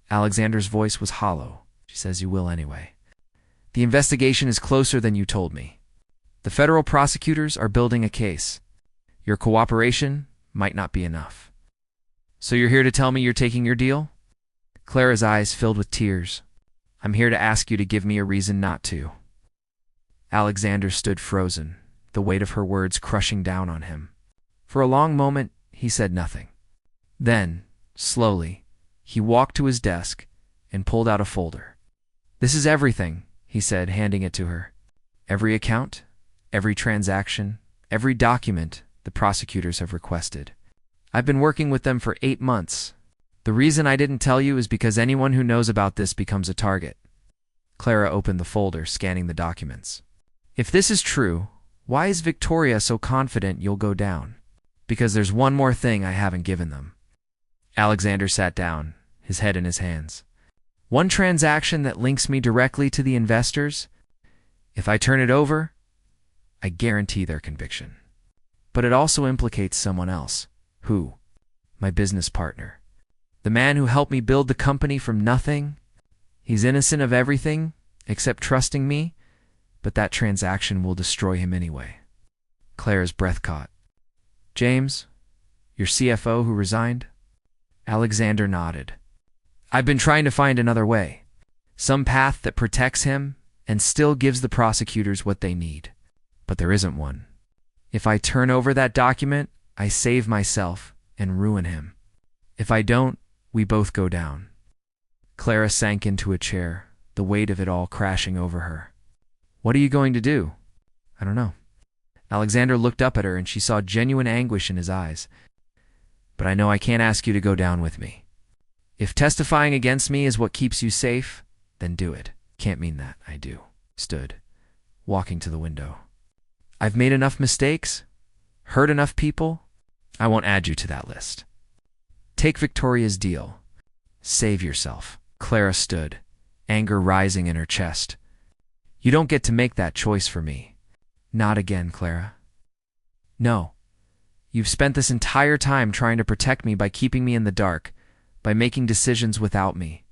Alexander's voice was hollow. She says you will anyway. The investigation is closer than you told me. The federal prosecutors are building a case. Your cooperation might not be enough. So you're here to tell me you're taking your deal? Clara's eyes filled with tears. I'm here to ask you to give me a reason not to. Alexander stood frozen, the weight of her words crushing down on him. For a long moment, he said nothing. Then, slowly, he walked to his desk and pulled out a folder. This is everything, he said, handing it to her. Every account, every transaction, every document the prosecutors have requested. I've been working with them for 8 months. The reason I didn't tell you is because anyone who knows about this becomes a target. Clara opened the folder, scanning the documents. If this is true, why is Victoria so confident you'll go down? Because there's one more thing I haven't given them. Alexander sat down, his head in his hands. One transaction that links me directly to the investors. If I turn it over, I guarantee their conviction. But it also implicates someone else. Who? My business partner. The man who helped me build the company from nothing. He's innocent of everything except trusting me, but that transaction will destroy him anyway. Clara's breath caught. James, your CFO who resigned? Alexander nodded. I've been trying to find another way. Some path that protects him and still gives the prosecutors what they need. But there isn't one. If I turn over that document, I save myself and ruin him. If I don't, we both go down. Clara sank into a chair, the weight of it all crashing over her. What are you going to do? I don't know. Alexander looked up at her and she saw genuine anguish in his eyes. But I know I can't ask you to go down with me. If testifying against me is what keeps you safe, then do it. Can't mean that, I do. Stood, walking to the window. I've made enough mistakes, hurt enough people. I won't add you to that list. Take Victoria's deal. Save yourself. Clara stood, anger rising in her chest. You don't get to make that choice for me. Not again, Clara. No. You've spent this entire time trying to protect me by keeping me in the dark, by making decisions without me.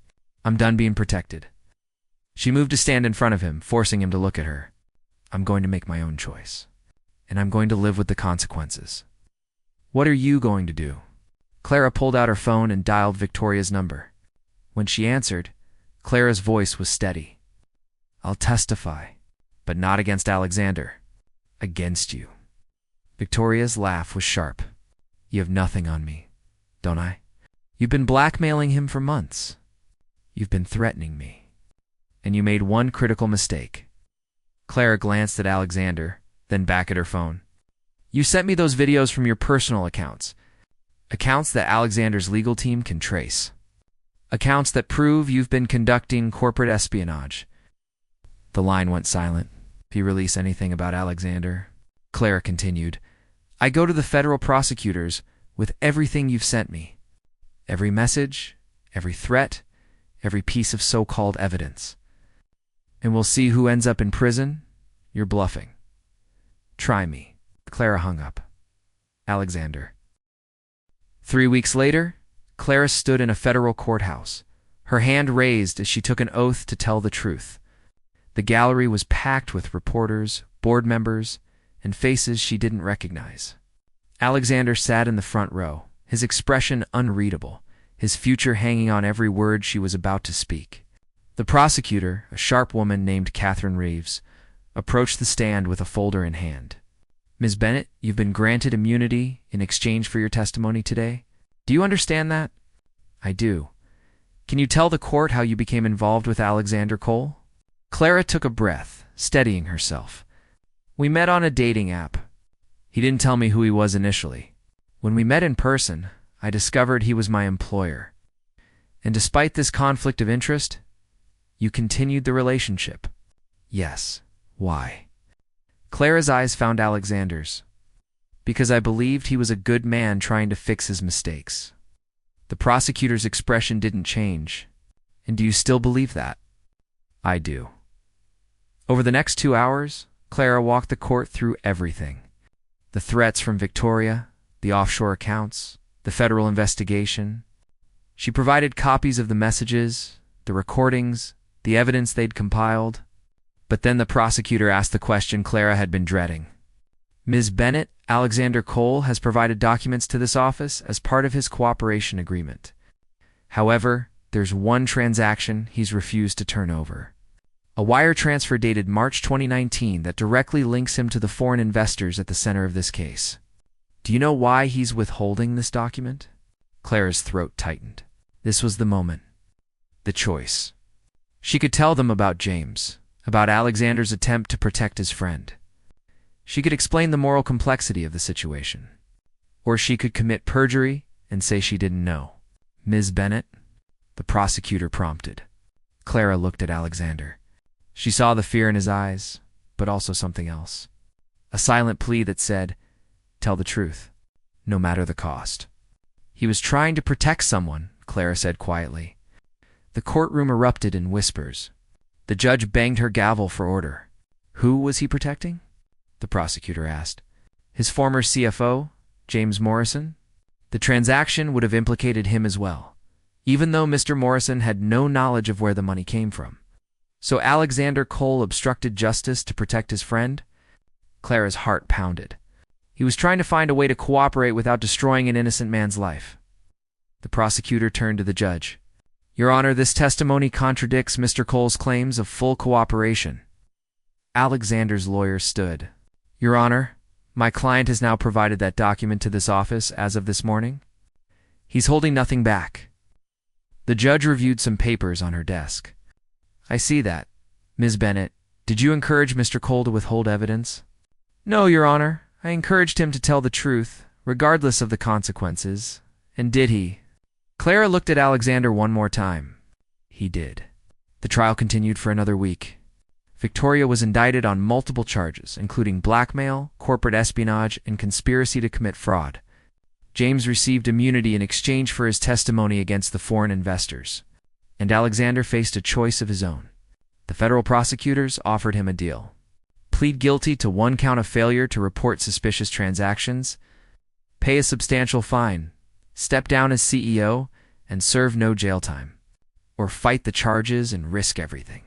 I'm done being protected. She moved to stand in front of him, forcing him to look at her. I'm going to make my own choice. And I'm going to live with the consequences. What are you going to do? Clara pulled out her phone and dialed Victoria's number. When she answered, Clara's voice was steady. I'll testify, but not against Alexander. Against you. Victoria's laugh was sharp. You have nothing on me, don't I? You've been blackmailing him for months. You've been threatening me. And you made one critical mistake. Clara glanced at Alexander, then back at her phone. You sent me those videos from your personal accounts. Accounts that Alexander's legal team can trace. Accounts that prove you've been conducting corporate espionage. The line went silent. If you release anything about Alexander, Clara continued, I go to the federal prosecutors with everything you've sent me. Every message, every threat, every piece of so-called evidence. And we'll see who ends up in prison. You're bluffing. Try me. Clara hung up. Alexander. 3 weeks later, Clara stood in a federal courthouse, her hand raised as she took an oath to tell the truth. The gallery was packed with reporters, board members, and faces she didn't recognize. Alexander sat in the front row, his expression unreadable, his future hanging on every word she was about to speak. The prosecutor, a sharp woman named Catherine Reeves, approached the stand with a folder in hand. Ms. Bennett, you've been granted immunity in exchange for your testimony today. Do you understand that? I do. Can you tell the court how you became involved with Alexander Cole? Clara took a breath, steadying herself. We met on a dating app. He didn't tell me who he was initially. When we met in person, I discovered he was my employer. And despite this conflict of interest, you continued the relationship. Yes. Why? Clara's eyes found Alexander's. Because I believed he was a good man trying to fix his mistakes. The prosecutor's expression didn't change. And do you still believe that? I do. Over the next 2 hours, Clara walked the court through everything. The threats from Victoria, the offshore accounts, the federal investigation. She provided copies of the messages, the recordings, the evidence they'd compiled. But then the prosecutor asked the question Clara had been dreading. Ms. Bennett, Alexander Cole has provided documents to this office as part of his cooperation agreement. However, there's one transaction he's refused to turn over. A wire transfer dated March 2019 that directly links him to the foreign investors at the center of this case. Do you know why he's withholding this document? Clara's throat tightened. This was the moment. The choice. She could tell them about James, about Alexander's attempt to protect his friend. She could explain the moral complexity of the situation. Or she could commit perjury and say she didn't know. Ms. Bennett? The prosecutor prompted. Clara looked at Alexander. She saw the fear in his eyes, but also something else. A silent plea that said, tell the truth, no matter the cost. He was trying to protect someone, Clara said quietly. The courtroom erupted in whispers. The judge banged her gavel for order. Who was he protecting? The prosecutor asked. His former CFO, James Morrison? The transaction would have implicated him as well, even though Mr. Morrison had no knowledge of where the money came from. So Alexander Cole obstructed justice to protect his friend? Clara's heart pounded. He was trying to find a way to cooperate without destroying an innocent man's life. The prosecutor turned to the judge. Your Honor, this testimony contradicts Mr. Cole's claims of full cooperation. Alexander's lawyer stood. Your Honor, my client has now provided that document to this office as of this morning. He's holding nothing back. The judge reviewed some papers on her desk. I see that. Ms. Bennett, did you encourage Mr. Cole to withhold evidence? No, Your Honor. I encouraged him to tell the truth, regardless of the consequences. And did he? Clara looked at Alexander one more time. He did. The trial continued for another week. Victoria was indicted on multiple charges, including blackmail, corporate espionage, and conspiracy to commit fraud. James received immunity in exchange for his testimony against the foreign investors. And Alexander faced a choice of his own. The federal prosecutors offered him a deal. Plead guilty to 1 count of failure to report suspicious transactions, pay a substantial fine, step down as CEO, and serve no jail time. Or fight the charges and risk everything.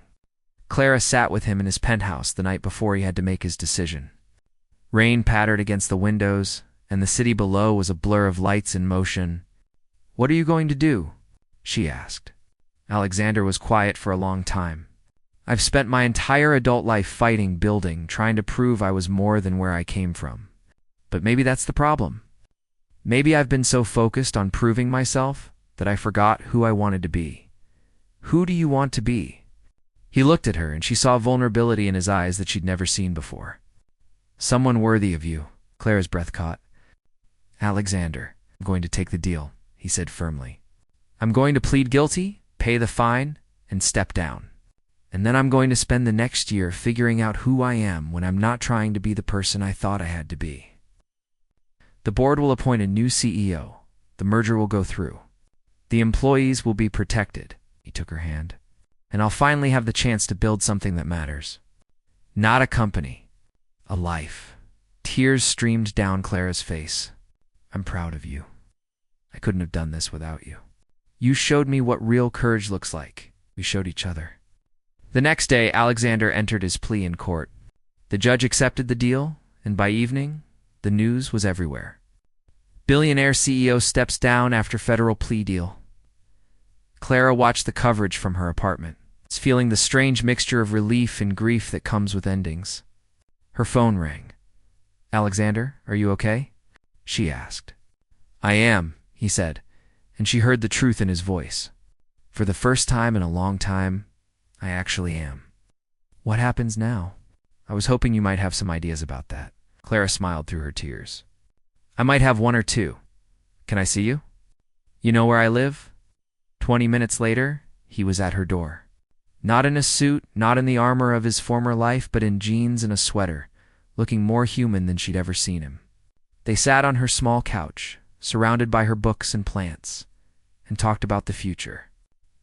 Clara sat with him in his penthouse the night before he had to make his decision. Rain pattered against the windows, and the city below was a blur of lights in motion. What are you going to do? She asked. Alexander was quiet for a long time. I've spent my entire adult life fighting, building, trying to prove I was more than where I came from. But maybe that's the problem. Maybe I've been so focused on proving myself that I forgot who I wanted to be. Who do you want to be? He looked at her, and she saw vulnerability in his eyes that she'd never seen before. "Someone worthy of you." Clara's breath caught. "Alexander, I'm going to take the deal," he said firmly. "I'm going to plead guilty, pay the fine, and step down. And then I'm going to spend the next year figuring out who I am when I'm not trying to be the person I thought I had to be. The board will appoint a new CEO. The merger will go through. The employees will be protected." He took her hand. "And I'll finally have the chance to build something that matters. Not a company, a life." Tears streamed down Clara's face. "I'm proud of you. I couldn't have done this without you. You showed me what real courage looks like. We showed each other." The next day, Alexander entered his plea in court. The judge accepted the deal, and by evening, the news was everywhere. Billionaire CEO steps down after federal plea deal. Clara watched the coverage from her apartment, feeling the strange mixture of relief and grief that comes with endings. Her phone rang. "Alexander, are you okay?" she asked. "I am," he said, and she heard the truth in his voice. "For the first time in a long time, I actually am." "What happens now?" "I was hoping you might have some ideas about that." Clara smiled through her tears. "I might have one or two. Can I see you?" "You know where I live?" 20 minutes later, he was at her door. Not in a suit, not in the armor of his former life, but in jeans and a sweater, looking more human than she'd ever seen him. They sat on her small couch, surrounded by her books and plants, and talked about the future.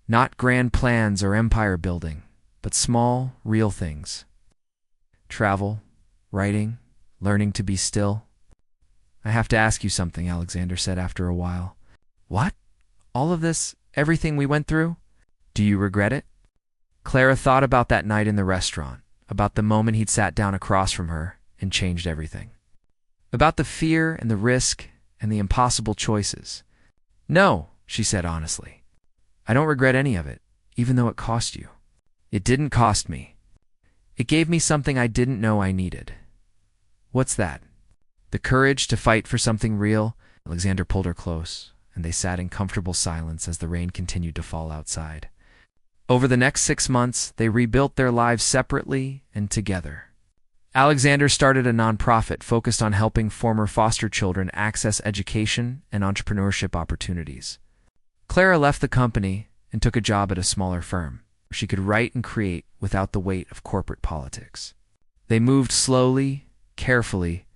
Not grand plans or empire building, but small, real things. Travel, writing, learning to be still. "I have to ask you something," Alexander said after a while. "What? All of this? Everything we went through? Do you regret it?" Clara thought about that night in the restaurant, about the moment he'd sat down across from her and changed everything. About the fear and the risk and the impossible choices. "No," she said honestly. "I don't regret any of it, even though it cost you." "It didn't cost me. It gave me something I didn't know I needed." "What's that?" "The courage to fight for something real." Alexander pulled her close, and they sat in comfortable silence as the rain continued to fall outside. Over the next 6 months, they rebuilt their lives separately and together. Alexander started a nonprofit focused on helping former foster children access education and entrepreneurship opportunities. Clara left the company and took a job at a smaller firm, where she could write and create without the weight of corporate politics. They moved slowly, carefully,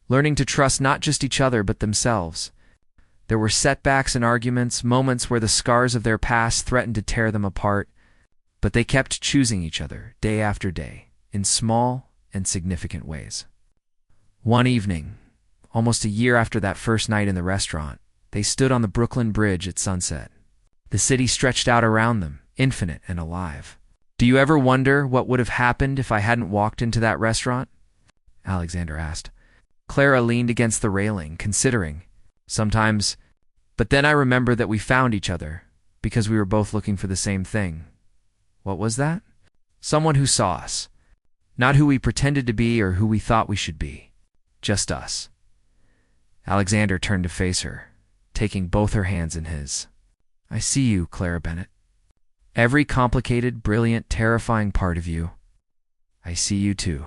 learning to trust not just each other but themselves. There were setbacks and arguments, moments where the scars of their past threatened to tear them apart, but they kept choosing each other day after day, in small and significant ways. One evening, almost a year after that first night in the restaurant, they stood on the Brooklyn Bridge at sunset. The city stretched out around them, infinite and alive. "Do you ever wonder what would have happened if I hadn't walked into that restaurant?" Alexander asked. Clara leaned against the railing, considering. "Sometimes, but then I remember that we found each other, because we were both looking for the same thing." "What was that?" "Someone who saw us. Not who we pretended to be or who we thought we should be. Just us." Alexander turned to face her, taking both her hands in his. "I see you, Clara Bennett. Every complicated, brilliant, terrifying part of you. I see you too.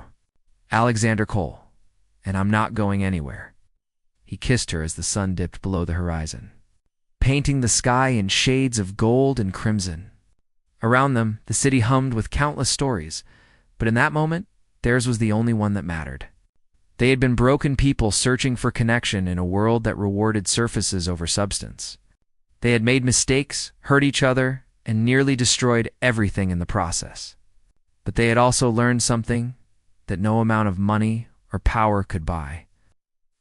Alexander Cole. And I'm not going anywhere." He kissed her as the sun dipped below the horizon, painting the sky in shades of gold and crimson. Around them, the city hummed with countless stories, but in that moment, theirs was the only one that mattered. They had been broken people searching for connection in a world that rewarded surfaces over substance. They had made mistakes, hurt each other, and nearly destroyed everything in the process. But they had also learned something that no amount of money or power could buy.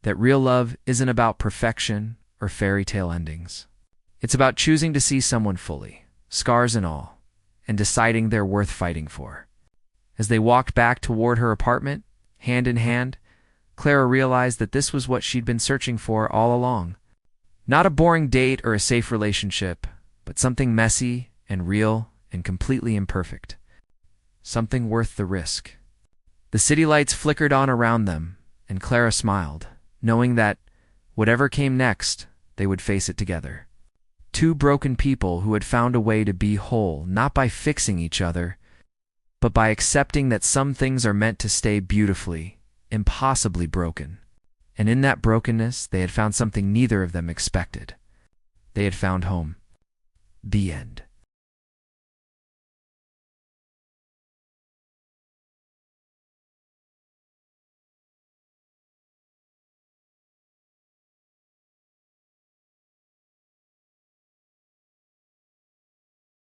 That real love isn't about perfection or fairy tale endings. It's about choosing to see someone fully, scars and all, and deciding they're worth fighting for. As they walked back toward her apartment, hand in hand, Clara realized that this was what she'd been searching for all along. Not a boring date or a safe relationship, but something messy and real and completely imperfect. Something worth the risk. The city lights flickered on around them, and Clara smiled, knowing that, whatever came next, they would face it together. Two broken people who had found a way to be whole, not by fixing each other, but by accepting that some things are meant to stay beautifully, impossibly broken. And in that brokenness, they had found something neither of them expected. They had found home. The end.